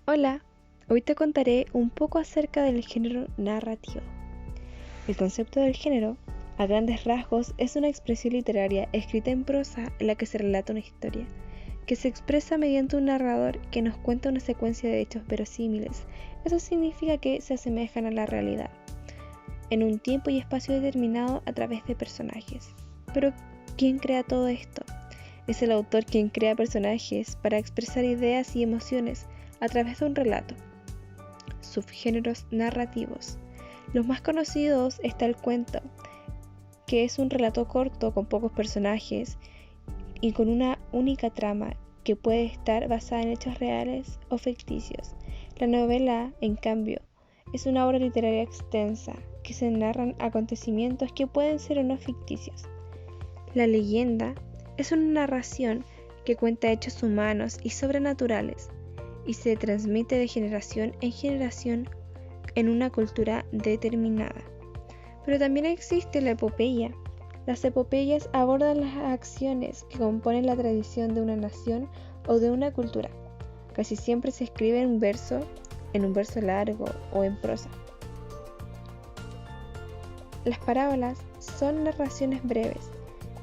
Hola, hoy te contaré un poco acerca del género narrativo. El concepto del género, a grandes rasgos, es una expresión literaria escrita en prosa en la que se relata una historia, que se expresa mediante un narrador que nos cuenta una secuencia de hechos verosímiles. Eso significa que se asemejan a la realidad, en un tiempo y espacio determinado a través de personajes. Pero, ¿quién crea todo esto? Es el autor quien crea personajes para expresar ideas y emociones a través de un relato. Subgéneros narrativos. Los más conocidos está el cuento, que es un relato corto con pocos personajes y con una única trama que puede estar basada en hechos reales o ficticios. La novela, en cambio, es una obra literaria extensa que se narran acontecimientos que pueden ser o no ficticios. La leyenda es una narración que cuenta hechos humanos y sobrenaturales y se transmite de generación en generación en una cultura determinada. Pero también existe la epopeya. Las epopeyas abordan las acciones que componen la tradición de una nación o de una cultura. Casi siempre se escribe en un verso largo o en prosa. Las parábolas son narraciones breves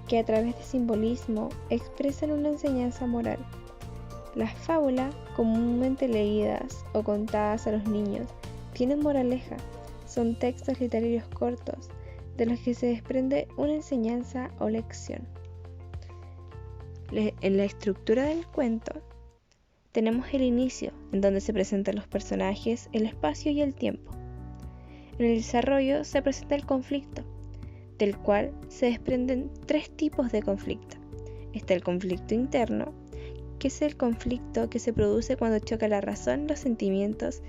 que a través de simbolismo expresan una enseñanza moral. Las fábulas, comúnmente leídas o contadas a los niños, tienen moraleja. Son textos literarios cortos de los que se desprende una enseñanza o lección. En la estructura del cuento tenemos el inicio, en donde se presentan los personajes, el espacio y el tiempo. En el desarrollo se presenta el conflicto, del cual se desprenden tres tipos de conflicto. Está el conflicto interno, que es el conflicto que se produce cuando choca la razón, los sentimientos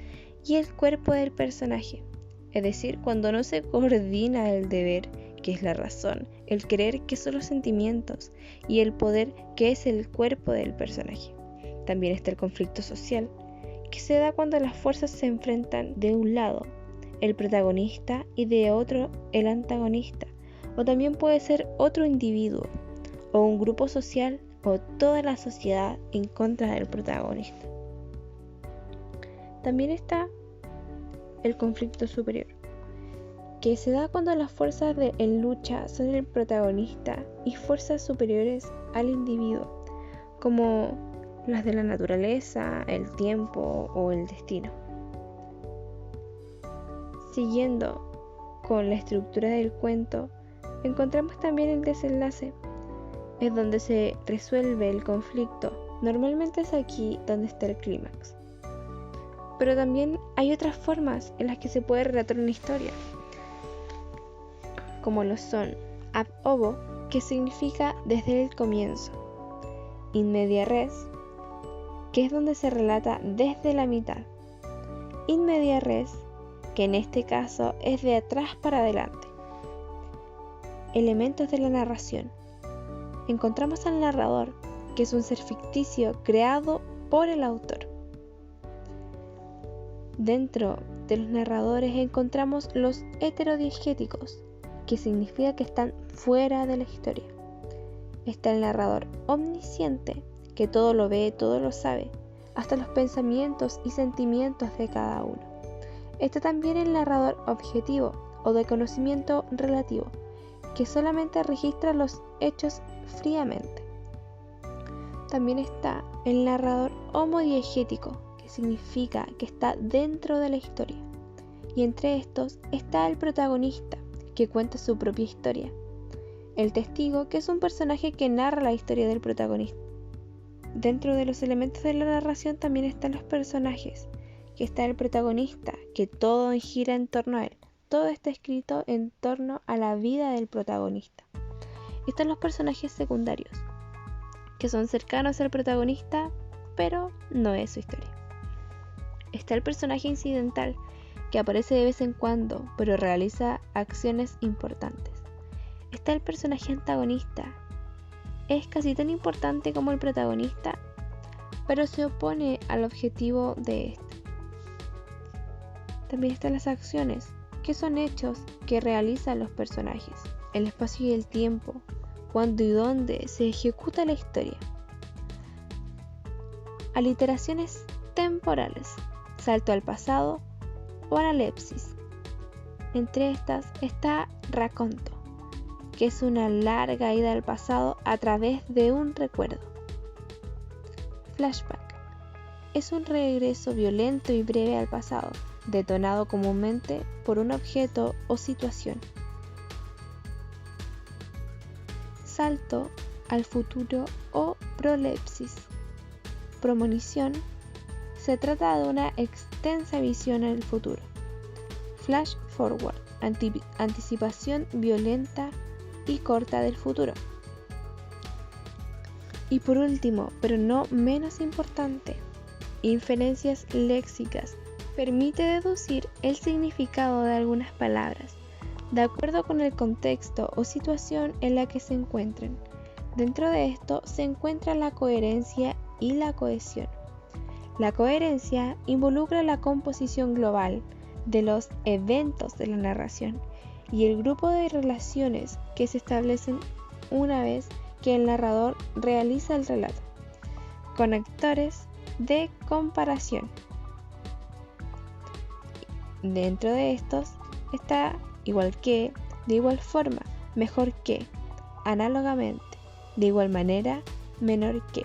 y el cuerpo del personaje. Es decir, cuando no se coordina el deber, que es la razón, el querer, que son los sentimientos, y el poder, que es el cuerpo del personaje. También está el conflicto social, que se da cuando las fuerzas se enfrentan de un lado el protagonista y de otro el antagonista, o también puede ser otro individuo, o un grupo social, o toda la sociedad en contra del protagonista. También está el conflicto superior, que se da cuando las fuerzas en lucha son el protagonista y fuerzas superiores al individuo, como las de la naturaleza, el tiempo o el destino. Siguiendo con la estructura del cuento, encontramos también el desenlace, es donde se resuelve el conflicto. Normalmente es aquí donde está el clímax. Pero también hay otras formas en las que se puede relatar una historia, como lo son ab ovo, que significa desde el comienzo, in media res, que es donde se relata desde la mitad, in media res, que en este caso es de atrás para adelante. Elementos de la narración. Encontramos al narrador, que es un ser ficticio creado por el autor. Dentro de los narradores encontramos los heterodiegéticos, que significa que están fuera de la historia. Está el narrador omnisciente, que todo lo ve, todo lo sabe, hasta los pensamientos y sentimientos de cada uno. Está también el narrador objetivo o de conocimiento relativo, que solamente registra los hechos fríamente. También está el narrador homodiegético, que significa que está dentro de la historia. Y entre estos está el protagonista, que cuenta su propia historia. El testigo, que es un personaje que narra la historia del protagonista. Dentro de los elementos de la narración también están los personajes, que está el protagonista, que todo gira en torno a él. Todo está escrito en torno a la vida del protagonista. Están los personajes secundarios, que son cercanos al protagonista, pero no es su historia. Está el personaje incidental, que aparece de vez en cuando, pero realiza acciones importantes. Está el personaje antagonista. Es casi tan importante como el protagonista, pero se opone al objetivo de este. También están las acciones, que son hechos que realizan los personajes, el espacio y el tiempo, cuándo y dónde se ejecuta la historia. Aliteraciones temporales, salto al pasado o analepsis. Entre estas está raconto, que es una larga ida al pasado a través de un recuerdo. Flashback es un regreso violento y breve al pasado, detonado comúnmente por un objeto o situación. Salto al futuro o prolepsis. Premonición se trata de una extensa visión en el futuro. Flash forward, anticipación violenta y corta del futuro. Y por último, pero no menos importante, inferencias léxicas. Permite deducir el significado de algunas palabras, de acuerdo con el contexto o situación en la que se encuentren. Dentro de esto se encuentra la coherencia y la cohesión. La coherencia involucra la composición global de los eventos de la narración y el grupo de relaciones que se establecen una vez que el narrador realiza el relato. Conectores de comparación. Dentro de estos está igual que, de igual forma, mejor que, análogamente, de igual manera, menor que.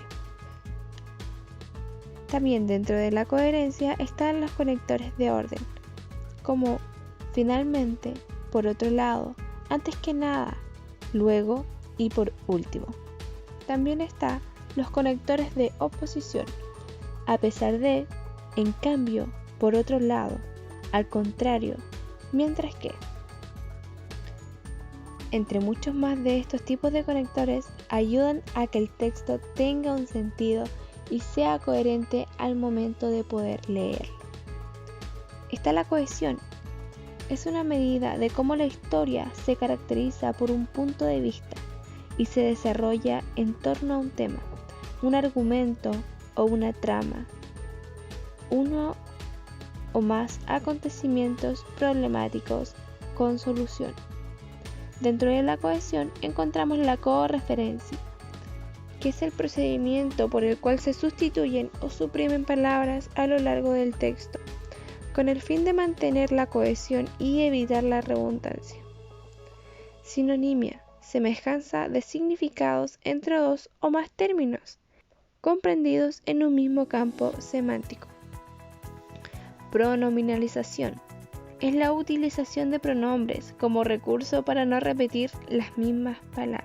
También dentro de la coherencia están los conectores de orden, como finalmente, por otro lado, antes que nada, luego y por último. También están los conectores de oposición, a pesar de, en cambio, por otro lado, al contrario, mientras que. Entre muchos más de estos tipos de conectores ayudan a que el texto tenga un sentido y sea coherente al momento de poder leer. Está la cohesión. Es una medida de cómo la historia se caracteriza por un punto de vista y se desarrolla en torno a un tema, un argumento o una trama, uno o más acontecimientos problemáticos con solución. Dentro de la cohesión encontramos la correferencia, que es el procedimiento por el cual se sustituyen o suprimen palabras a lo largo del texto, con el fin de mantener la cohesión y evitar la redundancia. Sinonimia, semejanza de significados entre dos o más términos, comprendidos en un mismo campo semántico. Pronominalización. Es la utilización de pronombres como recurso para no repetir las mismas palabras.